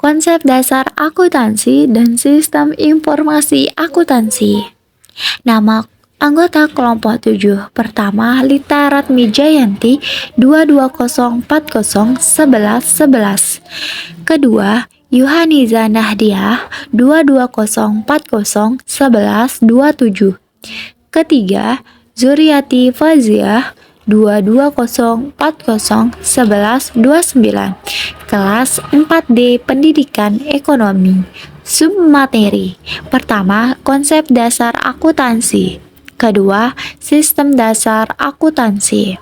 Konsep dasar akuntansi dan sistem informasi akuntansi. Nama anggota kelompok 7. Pertama, Lita Ratmi Jayanti 220401111. Kedua, Yuhaniza Nahdiah 220401127. Ketiga, Zuriati Faziah 220401129. Kelas 4D Pendidikan Ekonomi. Submateri. Pertama, konsep dasar akuntansi. Kedua, sistem dasar akuntansi.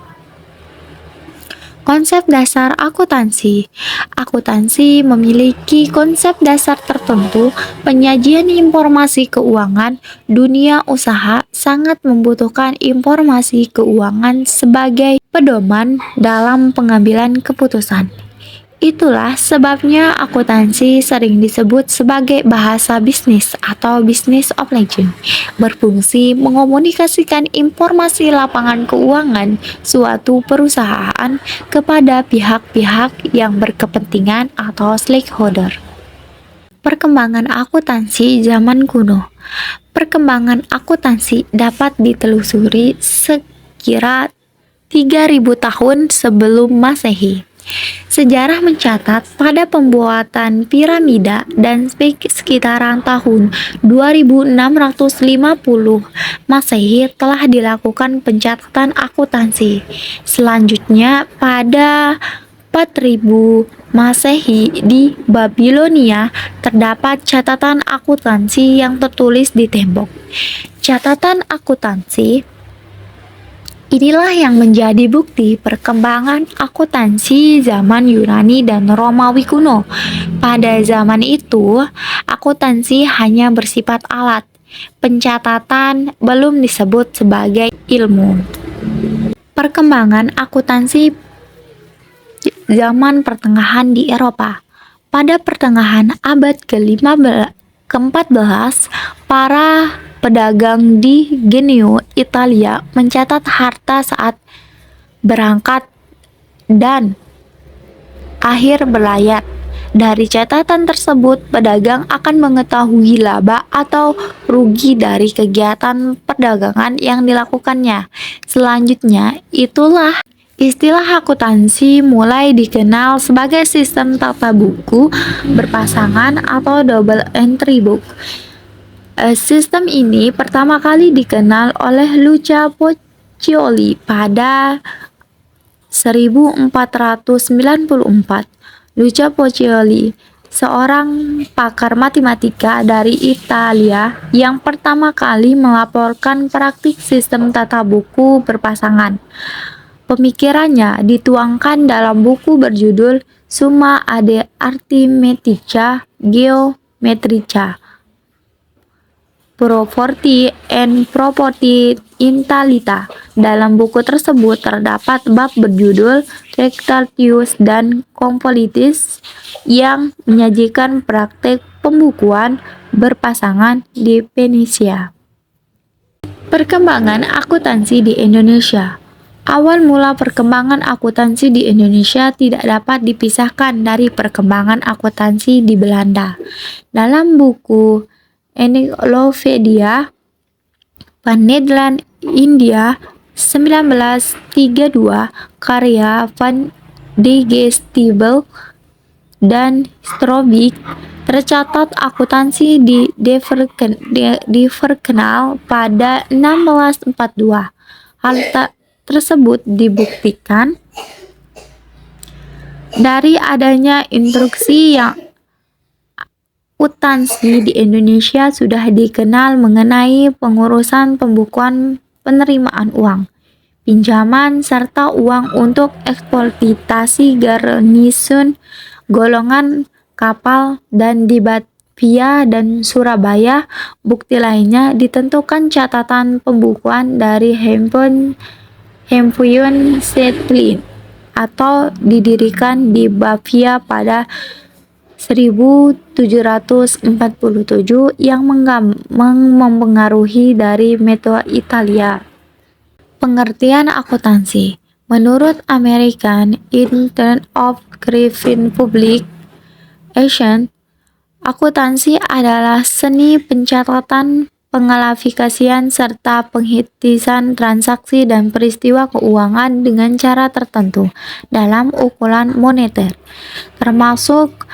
Konsep dasar akuntansi. Akuntansi memiliki konsep dasar tertentu. Penyajian informasi keuangan. Dunia usaha sangat membutuhkan informasi keuangan sebagai pedoman dalam pengambilan keputusan. Itulah sebabnya akuntansi sering disebut sebagai bahasa bisnis atau business of legend, berfungsi mengomunikasikan informasi lapangan keuangan suatu perusahaan kepada pihak-pihak yang berkepentingan atau stakeholder. Perkembangan akuntansi zaman kuno. Perkembangan akuntansi dapat ditelusuri sekira 3000 tahun sebelum Masehi. Sejarah mencatat pada pembuatan piramida dan sekitaran tahun 2650 Masehi telah dilakukan pencatatan akuntansi. Selanjutnya pada 4000 Masehi di Babilonia terdapat catatan akuntansi yang tertulis di tembok. Catatan akuntansi inilah yang menjadi bukti perkembangan akuntansi zaman Yunani dan Romawi kuno. Pada zaman itu, akuntansi hanya bersifat alat. Pencatatan belum disebut sebagai ilmu. Perkembangan akuntansi zaman pertengahan di Eropa. Pada pertengahan abad ke-14, para pedagang di Genio, Italia mencatat harta saat berangkat dan akhir berlayar. Dari catatan tersebut, pedagang akan mengetahui laba atau rugi dari kegiatan perdagangan yang dilakukannya. Selanjutnya, itulah istilah akuntansi mulai dikenal sebagai sistem tata buku berpasangan atau double entry book. Sistem ini pertama kali dikenal oleh Luca Pacioli pada 1494. Luca Pacioli, seorang pakar matematika dari Italia yang pertama kali melaporkan praktik sistem tata buku berpasangan. Pemikirannya dituangkan dalam buku berjudul Summa ad Arithmetica Geometrica, Property and Property Intalita. Dalam buku tersebut terdapat bab berjudul Rectatius dan Compolitis yang menyajikan praktik pembukuan berpasangan di Venesia. Perkembangan akuntansi di Indonesia. Awal mula perkembangan akuntansi di Indonesia tidak dapat dipisahkan dari perkembangan akuntansi di Belanda. Dalam buku Encyclopedia van Nederland India 1932 karya Van de Gestibel dan Strobeek tercatat akuntansi diperkenal pada 1642. Hal tersebut dibuktikan dari adanya instruksi yang akuntansi di Indonesia sudah dikenal mengenai pengurusan pembukuan penerimaan uang, pinjaman, serta uang untuk eksploitasi garnison golongan kapal, dan di Batavia dan Surabaya. Bukti lainnya ditentukan catatan pembukuan dari Hempuyen Setlin atau didirikan di Batavia pada 1747 yang mempengaruhi dari metode Italia. Pengertian akuntansi. Menurut American Institute of Criminology, Asian, akuntansi adalah seni pencatatan, pengklasifikasian, serta penghitungan transaksi dan peristiwa keuangan dengan cara tertentu dalam ukuran moneter, termasuk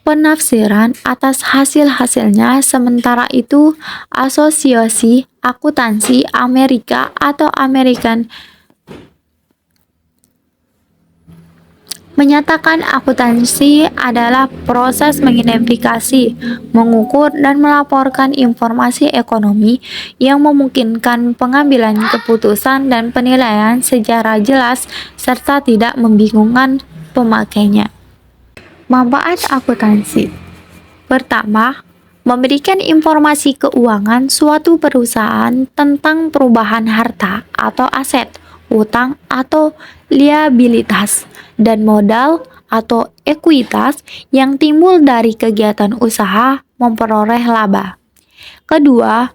penafsiran atas hasil-hasilnya. Sementara itu, Asosiasi Akuntansi Amerika atau American menyatakan akuntansi adalah proses mengidentifikasi, mengukur, dan melaporkan informasi ekonomi yang memungkinkan pengambilan keputusan dan penilaian secara jelas serta tidak membingungkan pemakainya. Manfaat akuntansi: pertama, memberikan informasi keuangan suatu perusahaan tentang perubahan harta atau aset, utang atau liabilitas, dan modal atau ekuitas yang timbul dari kegiatan usaha memperoleh laba. Kedua,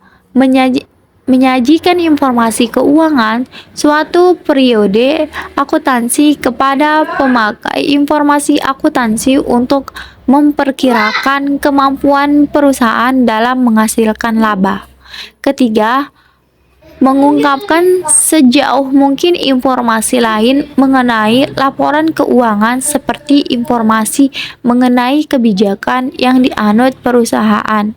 menyajikan informasi keuangan suatu periode akuntansi kepada pemakai informasi akuntansi untuk memperkirakan kemampuan perusahaan dalam menghasilkan laba. Ketiga, mengungkapkan sejauh mungkin informasi lain mengenai laporan keuangan seperti informasi mengenai kebijakan yang dianut perusahaan.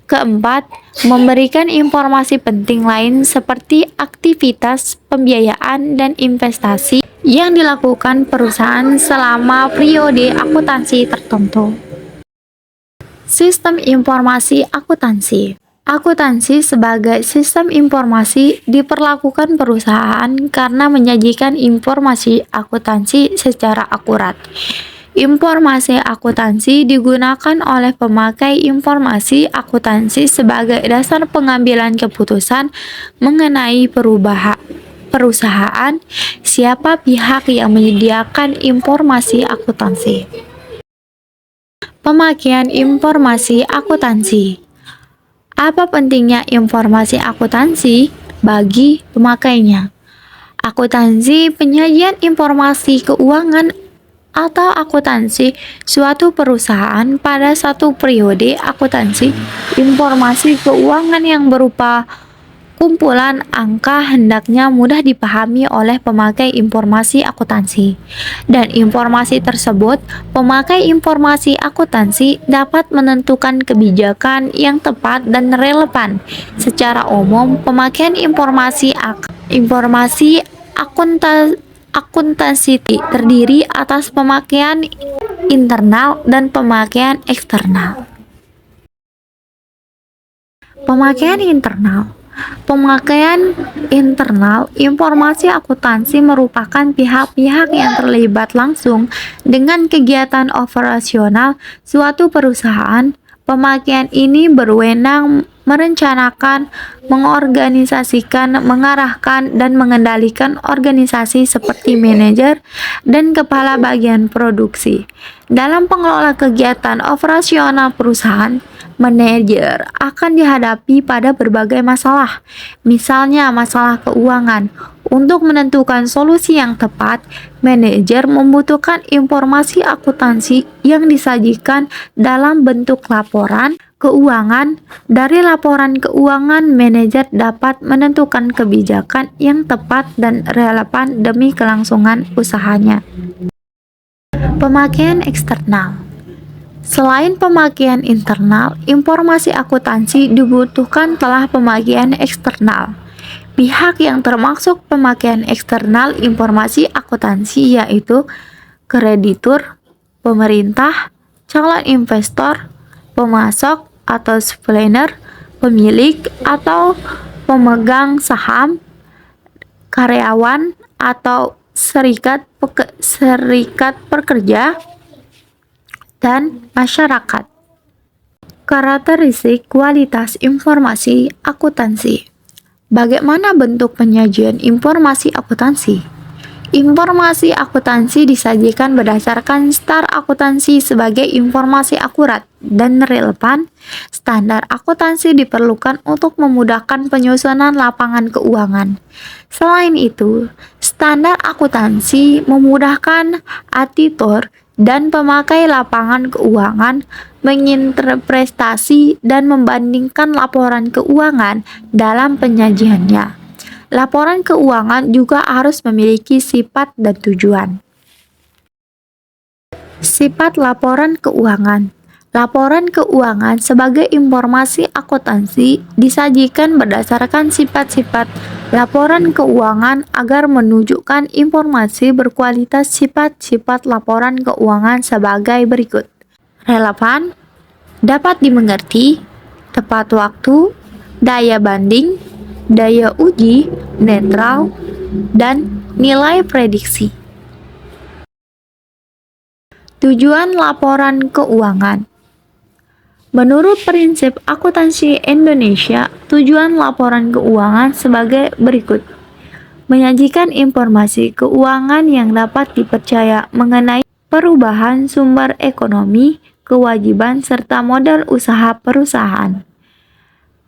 Keempat, memberikan informasi penting lain seperti aktivitas pembiayaan dan investasi yang dilakukan perusahaan selama periode akuntansi tertentu. Sistem informasi akuntansi. Akuntansi sebagai sistem informasi diperlakukan perusahaan karena menyajikan informasi akuntansi secara akurat. Informasi akuntansi digunakan oleh pemakai informasi akuntansi sebagai dasar pengambilan keputusan mengenai perusahaan, siapa pihak yang menyediakan informasi akuntansi. Pemakaian informasi akuntansi. Apa pentingnya informasi akuntansi bagi pemakainya? Akuntansi penyajian informasi keuangan atau akuntansi suatu perusahaan pada satu periode akuntansi. Informasi keuangan yang berupa kumpulan angka hendaknya mudah dipahami oleh pemakai informasi akuntansi. Dan informasi tersebut, pemakai informasi akuntansi dapat menentukan kebijakan yang tepat dan relevan. Secara umum, pemakaian informasi akuntansi terdiri atas pemakaian internal dan pemakaian eksternal. Pemakaian internal informasi akuntansi merupakan pihak-pihak yang terlibat langsung dengan kegiatan operasional suatu perusahaan. Pemakaian ini berwenang merencanakan, mengorganisasikan, mengarahkan, dan mengendalikan organisasi seperti manajer dan kepala bagian produksi. Dalam pengelola kegiatan operasional perusahaan, manajer akan dihadapi pada berbagai masalah, misalnya masalah keuangan. Untuk menentukan solusi yang tepat, manajer membutuhkan informasi akuntansi yang disajikan dalam bentuk laporan keuangan. Dari laporan keuangan, manajer dapat menentukan kebijakan yang tepat dan relevan demi kelangsungan usahanya. Pemakaian eksternal. Selain pemakaian internal, informasi akuntansi dibutuhkan telah pemakaian eksternal. Pihak yang termasuk pemakaian eksternal informasi akuntansi yaitu kreditur, pemerintah, calon investor, pemasok atau supplier, pemilik atau pemegang saham, karyawan atau serikat pekerja, dan masyarakat. Karakteristik kualitas informasi akuntansi. Bagaimana bentuk penyajian informasi akuntansi? Informasi akuntansi disajikan berdasarkan STAR akuntansi sebagai informasi akurat dan relevan. Standar akuntansi diperlukan untuk memudahkan penyusunan lapangan keuangan. Selain itu, standar akuntansi memudahkan auditor dan pemakai lapangan keuangan menginterpretasi dan membandingkan laporan keuangan dalam penyajiannya. Laporan keuangan juga harus memiliki sifat dan tujuan. Sifat laporan keuangan. Laporan keuangan sebagai informasi akuntansi disajikan berdasarkan sifat-sifat laporan keuangan agar menunjukkan informasi berkualitas. Sifat-sifat laporan keuangan sebagai berikut: relevan, dapat dimengerti, tepat waktu, daya banding, daya uji, netral, dan nilai prediksi. Tujuan laporan keuangan. Menurut prinsip akuntansi Indonesia, tujuan laporan keuangan sebagai berikut: menyajikan informasi keuangan yang dapat dipercaya mengenai perubahan sumber ekonomi, kewajiban, serta modal usaha perusahaan.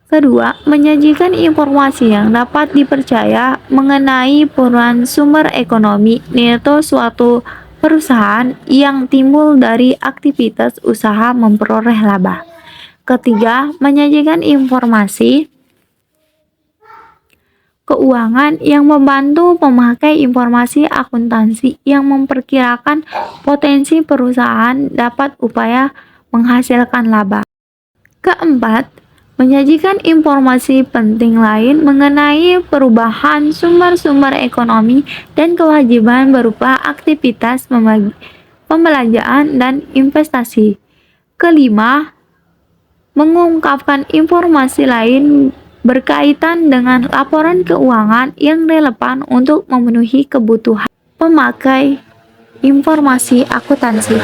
Kedua, menyajikan informasi yang dapat dipercaya mengenai perubahan sumber ekonomi neto suatu perusahaan yang timbul dari aktivitas usaha memperoleh laba. Ketiga, menyajikan informasi keuangan yang membantu memakai informasi akuntansi yang memperkirakan potensi perusahaan dapat upaya menghasilkan laba. Keempat, menyajikan informasi penting lain mengenai perubahan sumber-sumber ekonomi dan kewajiban berupa aktivitas pembelanjaan dan investasi. Kelima, mengungkapkan informasi lain berkaitan dengan laporan keuangan yang relevan untuk memenuhi kebutuhan pemakai informasi akuntansi.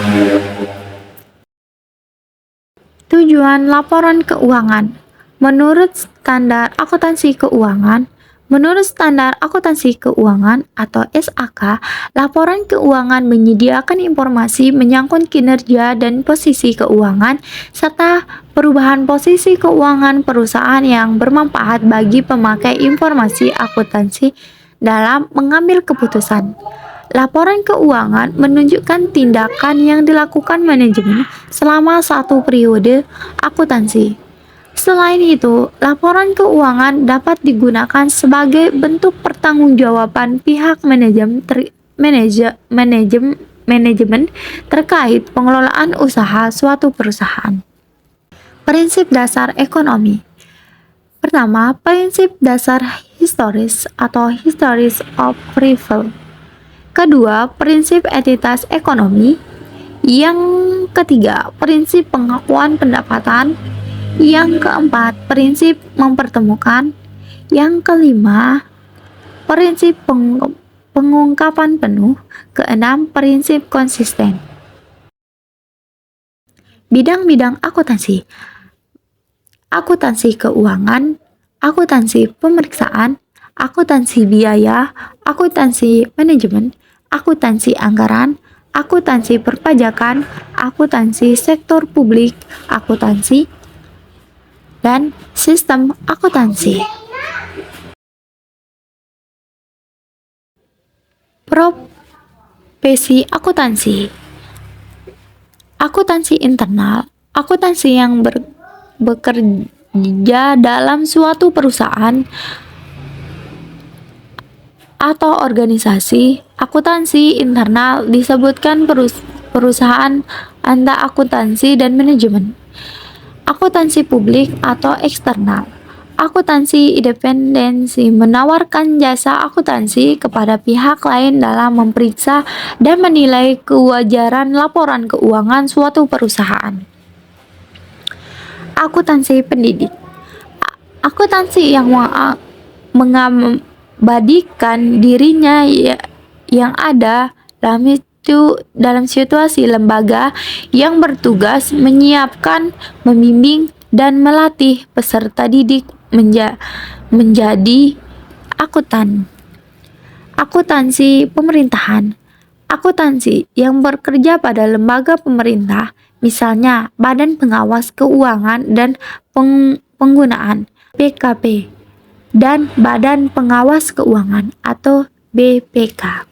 Tujuan laporan keuangan. Menurut standar akuntansi keuangan, atau SAK, laporan keuangan menyediakan informasi menyangkut kinerja dan posisi keuangan serta perubahan posisi keuangan perusahaan yang bermanfaat bagi pemakai informasi akuntansi dalam mengambil keputusan. Laporan keuangan menunjukkan tindakan yang dilakukan manajemen selama satu periode akuntansi. Selain itu, laporan keuangan dapat digunakan sebagai bentuk pertanggungjawaban pihak manajemen terkait pengelolaan usaha suatu perusahaan. Prinsip dasar ekonomi. Pertama, prinsip dasar historis atau histories of privilege. Kedua, prinsip entitas ekonomi. Yang ketiga, prinsip pengakuan pendapatan. Yang keempat, prinsip mempertemukan. Yang kelima, prinsip pengungkapan penuh. Keenam, prinsip konsisten. Bidang-bidang akuntansi. Akuntansi keuangan, akuntansi pemeriksaan, akuntansi biaya, akuntansi manajemen, akuntansi anggaran, akuntansi perpajakan, akuntansi sektor publik, akuntansi, dan sistem akuntansi. Profesi akuntansi. Akuntansi internal, akuntansi yang bekerja dalam suatu perusahaan atau organisasi. Akuntansi internal disebutkan perusahaan antara akuntansi dan manajemen. Akuntansi publik atau eksternal. Akuntansi independensi menawarkan jasa akuntansi kepada pihak lain dalam memeriksa dan menilai kewajaran laporan keuangan suatu perusahaan. Akuntansi pendidik. Akuntansi yang mengabadikan dirinya yang ada dalam situasi lembaga yang bertugas menyiapkan, membimbing, dan melatih peserta didik menjadi akuntan. Akuntansi pemerintahan. Akuntansi yang bekerja pada lembaga pemerintah, misalnya Badan Pengawas Keuangan dan Penggunaan (BKP) dan Badan Pengawas Keuangan atau BPK.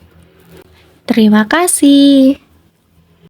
Terima kasih.